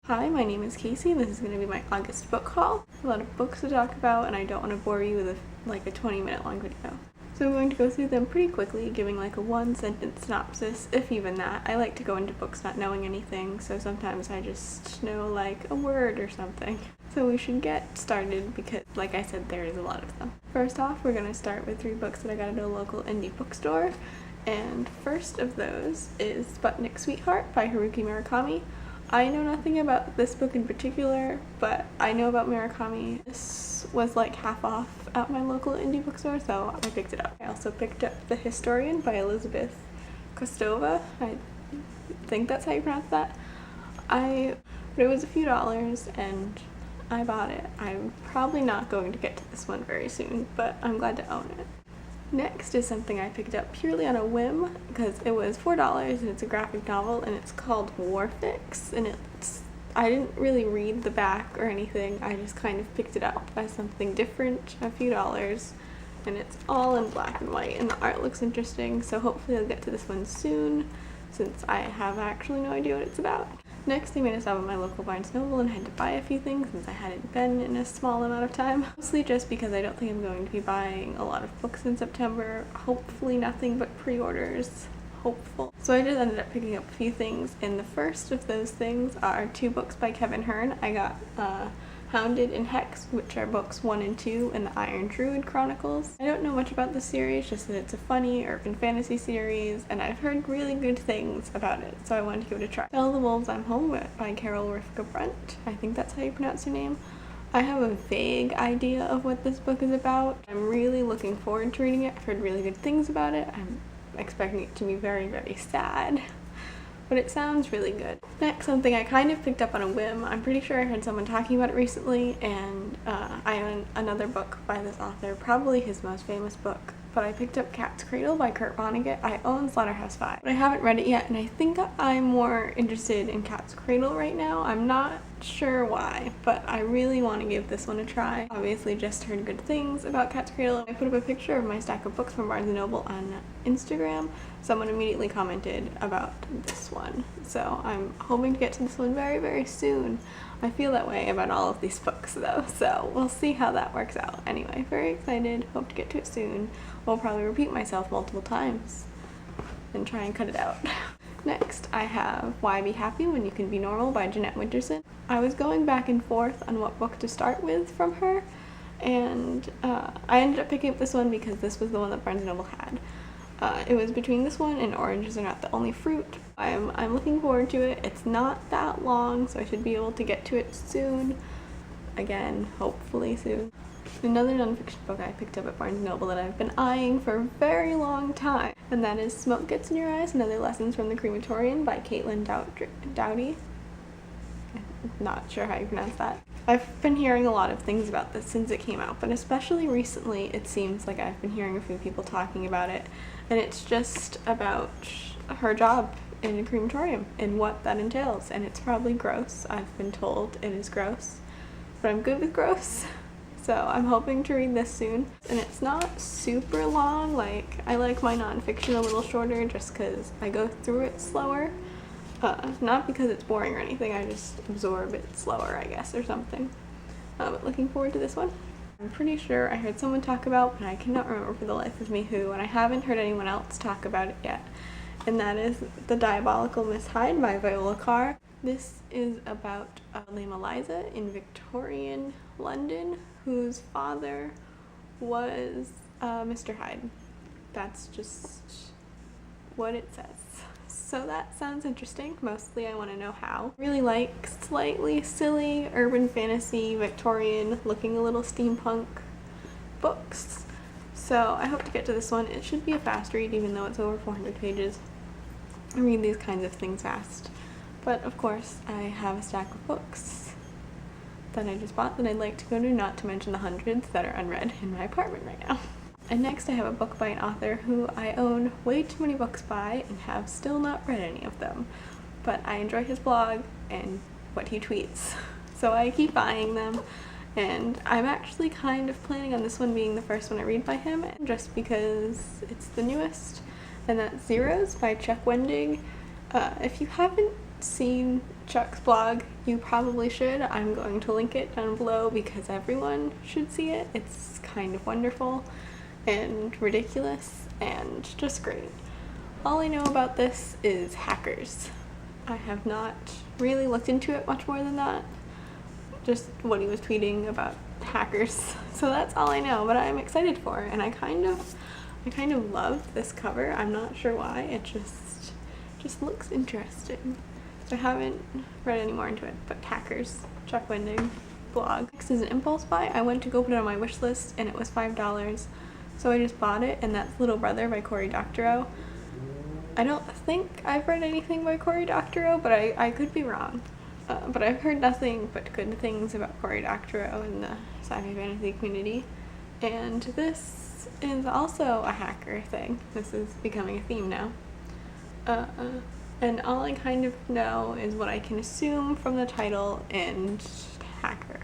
Hi, my name is Casey and this is going to be my August book haul. A lot of books to talk about and I don't want to bore you with a 20-minute long video. So I'm going to go through them pretty quickly, giving like a one-sentence synopsis, if even that. I like to go into books not knowing anything, so sometimes I just know like a word or something. So we should get started because, like I said, there is a lot of them. First off, we're going to start with 3 books that I got at a local indie bookstore. And first of those is Sputnik Sweetheart by Haruki Murakami. I know nothing about this book in particular, but I know about Murakami. This was like half off at my local indie bookstore, so I picked it up. I also picked up The Historian by Elizabeth Kostova. I think that's how you pronounce that. But it was a few dollars and I bought it. I'm probably not going to get to this one very soon, but I'm glad to own it. Next is something I picked up purely on a whim because it was $4 and it's a graphic novel and it's called Warfix, and I didn't really read the back or anything, I just kind of picked it up as something different, a few dollars, and it's all in black and white and the art looks interesting, so hopefully I'll get to this one soon since I have actually no idea what it's about. Next, I made a stop at my local Barnes & Noble and had to buy a few things since I hadn't been in a small amount of time. Mostly just because I don't think I'm going to be buying a lot of books in September. Hopefully nothing but pre-orders. Hopeful. So I just ended up picking up a few things, and the first of those things are 2 books by Kevin Hearn. I got Hounded and Hex, which are books 1 and 2 in the Iron Druid Chronicles. I don't know much about the series, just that it's a funny urban fantasy series, and I've heard really good things about it, so I wanted to give it a try. Tell the Wolves I'm Home by Carol Rifka Brunt. I think that's how you pronounce her name. I have a vague idea of what this book is about. I'm really looking forward to reading it. I've heard really good things about it. I'm expecting it to be very, very sad, but it sounds really good. Next, something I kind of picked up on a whim. I'm pretty sure I heard someone talking about it recently, and I own another book by this author, probably his most famous book, but I picked up Cat's Cradle by Kurt Vonnegut. I own Slaughterhouse-Five, but I haven't read it yet, and I think I'm more interested in Cat's Cradle right now. I'm not sure why, but I really want to give this one a try. Obviously just heard good things about Cat's Cradle. I put up a picture of my stack of books from Barnes & Noble on Instagram. Someone immediately commented about this one, so I'm hoping to get to this one very, very soon. I feel that way about all of these books though, so we'll see how that works out. Anyway, very excited, hope to get to it soon. Will probably repeat myself multiple times and try and cut it out. Next, I have Why Be Happy When You Can Be Normal by Jeanette Winterson. I was going back and forth on what book to start with from her, and I ended up picking up this one because this was the one that Barnes & Noble had. It was between this one and Oranges Are Not the Only Fruit. I'm looking forward to it. It's not that long, so I should be able to get to it soon. Again, hopefully soon. Another nonfiction book I picked up at Barnes & Noble that I've been eyeing for a very long time, and that is Smoke Gets in Your Eyes and Other Lessons from the Crematorian by Caitlin Doughty. I'm not sure how you pronounce that. I've been hearing a lot of things about this since it came out, but especially recently it seems like I've been hearing a few people talking about it, and it's just about her job in a crematorium and what that entails, and it's probably gross. I've been told it is gross, but I'm good with gross. So I'm hoping to read this soon, and it's not super long. Like, I like my nonfiction a little shorter just because I go through it slower. Not because it's boring or anything, I just absorb it slower, I guess, or something. But looking forward to this one. I'm pretty sure I heard someone talk about, but I cannot remember for the life of me who, and I haven't heard anyone else talk about it yet, and that is The Diabolical Miss Hyde by Viola Carr. This is about Lame Eliza in Victorian London, whose father was Mr. Hyde. That's just what it says. So that sounds interesting. Mostly I want to know how. I really like slightly silly, urban fantasy, Victorian, looking a little steampunk books. So I hope to get to this one. It should be a fast read even though it's over 400 pages. I read these kinds of things fast. But of course I have a stack of books that I just bought that I'd like to go to, not to mention the hundreds that are unread in my apartment right now. And next I have a book by an author who I own way too many books by and have still not read any of them. But I enjoy his blog and what he tweets, so I keep buying them. And I'm actually kind of planning on this one being the first one I read by him, just because it's the newest, and that's Zeros by Chuck Wendig. If you haven't seen Chuck's blog. You probably should. I'm going to link it down below because everyone should see it. It's kind of wonderful and ridiculous and just great. All I know about this is hackers. I have not really looked into it much more than that. Just what he was tweeting about hackers. So that's all I know, but I'm excited for it, and I kind of love this cover. I'm not sure why. It just looks interesting. So I haven't read any more into it, but hackers, Chuck Wendig blog. Next is an impulse buy. I went to go put it on my wish list and it was $5. So I just bought it, and that's Little Brother by Cory Doctorow. I don't think I've read anything by Cory Doctorow, but I could be wrong. But I've heard nothing but good things about Cory Doctorow in the sci-fi fantasy community. And this is also a hacker thing. This is becoming a theme now. And all I kind of know is what I can assume from the title and hacker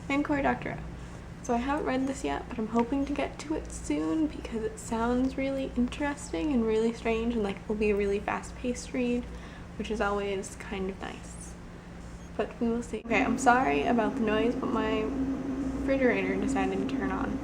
and Cory Doctorow. So I haven't read this yet, but I'm hoping to get to it soon because it sounds really interesting and really strange, and like it will be a really fast-paced read, which is always kind of nice. But we will see. Okay, I'm sorry about the noise, but my refrigerator decided to turn on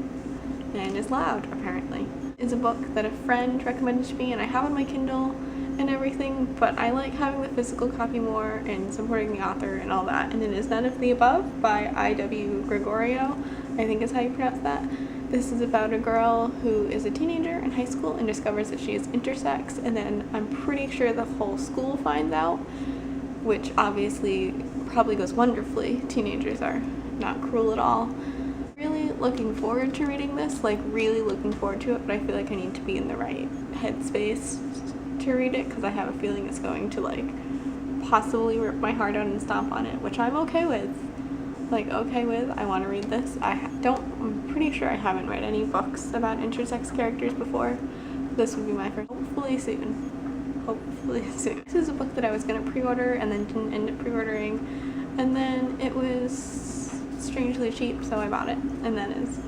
and is loud, apparently. It's a book that a friend recommended to me, and I have on my Kindle and everything, but I like having the physical copy more and supporting the author and all that. And it is None of the Above by I.W. Gregorio, I think is how you pronounce that. This is about a girl who is a teenager in high school and discovers that she is intersex, and then I'm pretty sure the whole school finds out, which obviously probably goes wonderfully. Teenagers are not cruel at all. Really looking forward to reading this, like really looking forward to it, but I feel like I need to be in the right headspace to read it because I have a feeling it's going to like possibly rip my heart out and stomp on it, which I'm okay with. I want to read this. I'm pretty sure I haven't read any books about intersex characters before. This would be my first. Hopefully soon. This is a book that I was going to pre-order and then didn't end up pre-ordering, and then it was strangely cheap, so I bought it. And that is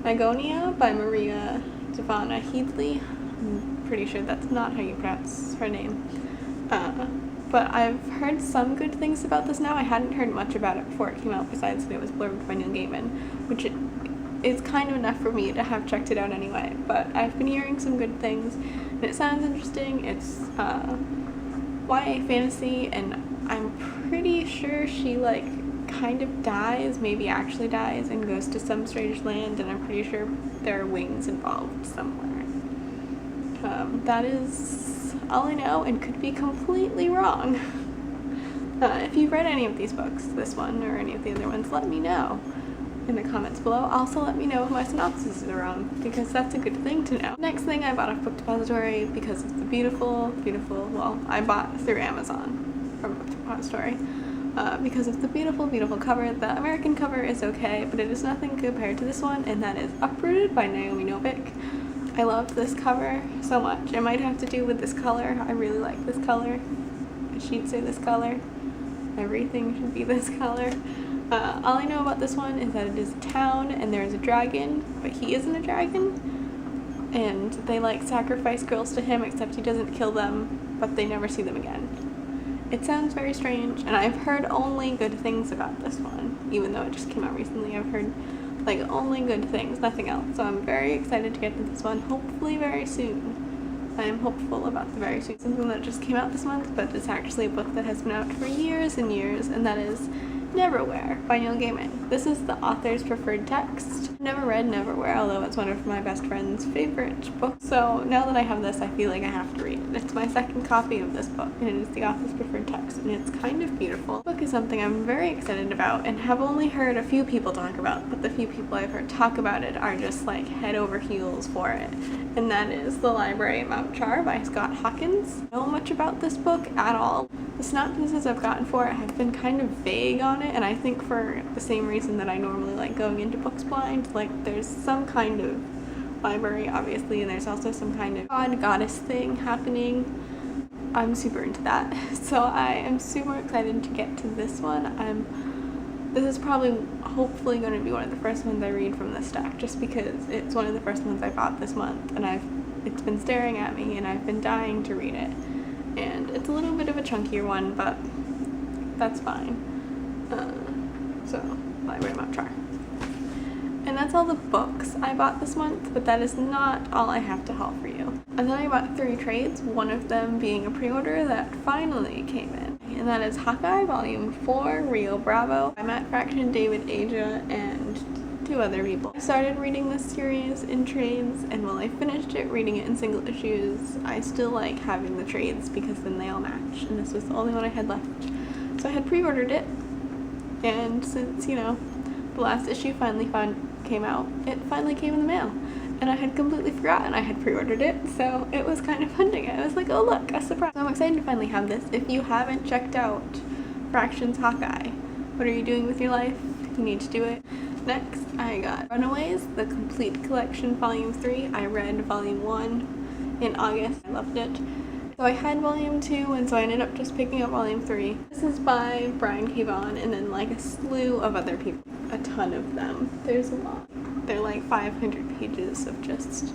Magonia by Maria Devana Headley. I'm pretty sure that's not how you pronounce her name. But I've heard some good things about this now. I hadn't heard much about it before it came out, besides that it was blurbed by Neil Gaiman, which is kind of enough for me to have checked it out anyway. But I've been hearing some good things, and it sounds interesting. It's YA fantasy, and I'm pretty sure she like kind of dies, maybe actually dies, and goes to some strange land, and I'm pretty sure there are wings involved somewhere. That is all I know, and could be completely wrong. If you've read any of these books, this one or any of the other ones, let me know in the comments below. Also let me know if my synopsis is wrong, because that's a good thing to know. Next thing, I bought off Book Depository because of the beautiful, well, I bought through Amazon from Book Depository. Because of the beautiful cover. The American cover is okay, but it is nothing compared to this one, and that is Uprooted by Naomi Novik. I love this cover so much. It might have to do with this color. I really like this color. She'd say this color. Everything should be this color. All I know about this one is that it is a town and there is a dragon, but he isn't a dragon. And they like sacrifice girls to him, except he doesn't kill them, but they never see them again. It sounds very strange, and I've heard only good things about this one, even though it just came out recently. I've heard like only good things, nothing else. So I'm very excited to get to this one, hopefully very soon. I am hopeful about the very soon. Something that just came out this month, but it's actually a book that has been out for years and years, and that is Neverwhere by Neil Gaiman. This is the author's preferred text. Never read Neverwhere, although it's one of my best friend's favorite books. So now that I have this, I feel like I have to read it. It's my second copy of this book, and it is the author's preferred text, and it's kind of beautiful. The book is something I'm very excited about and have only heard a few people talk about, but the few people I've heard talk about it are just like head over heels for it. And that is The Library at Mount Char by Scott Hawkins. I don't know much about this book at all. The synopsises I've gotten for it have been kind of vague on it, and I think for the same reason that I normally like going into books blind. Like, there's some kind of library, obviously, and there's also some kind of goddess thing happening. I'm super into that. So I am super excited to get to this one. This is probably, hopefully, going to be one of the first ones I read from this stack, just because it's one of the first ones I bought this month, and it's been staring at me, and I've been dying to read it. And it's a little bit of a chunkier one, but that's fine. So, library map chart. And that's all the books I bought this month, but that is not all I have to haul for you. And then I bought 3 trades, one of them being a pre-order that finally came in. And that is Hawkeye Volume 4, Rio Bravo by Matt Fraction, David Aja, and 2 other people. I started reading this series in trades, and while I finished it, reading it in single issues, I still like having the trades because then they all match, and this was the only one I had left. So I had pre-ordered it, and since, you know, the last issue finally came out, it finally came in the mail. And I had completely forgotten I had pre-ordered it, so it was kind of fun to get. I was like, oh look, a surprise. So I'm excited to finally have this. If you haven't checked out Fraction's Hawkeye, what are you doing with your life? You need to do it. Next, I got Runaways, the complete collection, Volume 3. I read Volume 1 in August. I loved it. So I had Volume 2, and so I ended up just picking up Volume 3. This is by Brian K. Vaughan, and then like a slew of other people. A ton of them. There's a lot. They're like 500 pages of just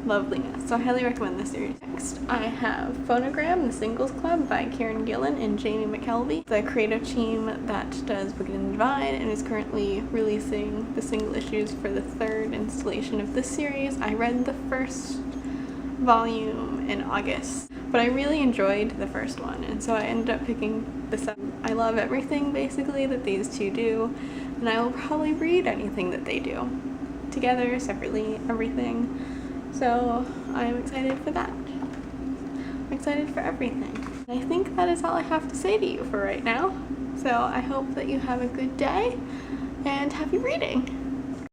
loveliness. So I highly recommend this series. Next, I have Phonogram, the Singles Club by Karen Gillan and Jamie McKelvey, the creative team that does Wicked and Divine and is currently releasing the single issues for the 3rd installation of this series. I read the first volume in August, but I really enjoyed the first one, and so I ended up picking this up. I love everything basically that these two do, and I will probably read anything that they do. Together, separately, everything. So I'm excited for that. I'm excited for everything. I think that is all I have to say to you for right now. So I hope that you have a good day and happy reading.